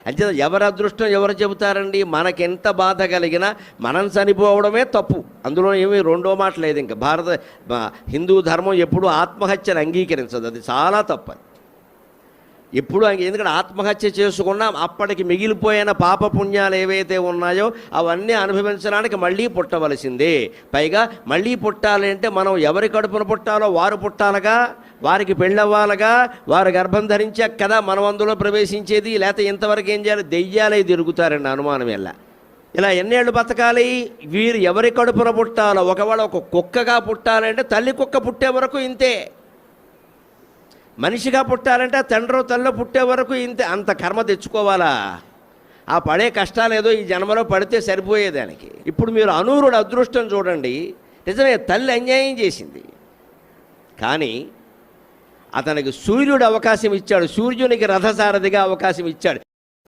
అంతే. ఎవరి అదృష్టం ఎవరు చెబుతారండి? మనకెంత బాధ కలిగినా మనం చనిపోవడమే తప్పు. అందులో ఏమీ రెండో మాట లేదు. ఇంకా హిందూ ధర్మం ఎప్పుడూ ఆత్మహత్యను అంగీకరించదు. అది చాలా తప్పు. ఎప్పుడు ఎందుకంటే ఆత్మహత్య చేసుకున్నా అప్పటికి మిగిలిపోయిన పాపపుణ్యాలు ఏవైతే ఉన్నాయో అవన్నీ అనుభవించడానికి మళ్ళీ పుట్టవలసిందే. పైగా మళ్ళీ పుట్టాలి అంటే మనం ఎవరి కడుపున పుట్టాలో వారు పుట్టాలగా, వారికి పెళ్ళవ్వాలగా, వారు గర్భం ధరించాక కదా మనం అందులో ప్రవేశించేది. లేకపోతే ఇంతవరకు ఏం చేయాలి? దెయ్యాలే తిరుగుతారండి అనుమానం ఎలా. ఇలా ఎన్నేళ్ళు బతకాలి? వీరు ఎవరి కడుపున పుట్టాలో, ఒకవేళ ఒక కుక్కగా పుట్టాలంటే తల్లి కుక్క పుట్టే వరకు ఇంతే, మనిషిగా పుట్టాలంటే తండ్రో తల్లో పుట్టే వరకు ఇంతే. అంత కర్మ తెచ్చుకోవాలా? ఆ పడే కష్టాలు ఏదో ఈ జన్మలో పడితే సరిపోయేదానికి. ఇప్పుడు మీరు అనూరుడు అదృష్టం చూడండి. నిజమే, తల్లి అన్యాయం చేసింది, కానీ అతనికి సూర్యుడు అవకాశం ఇచ్చాడు, సూర్యునికి రథసారథిగా అవకాశం ఇచ్చాడు.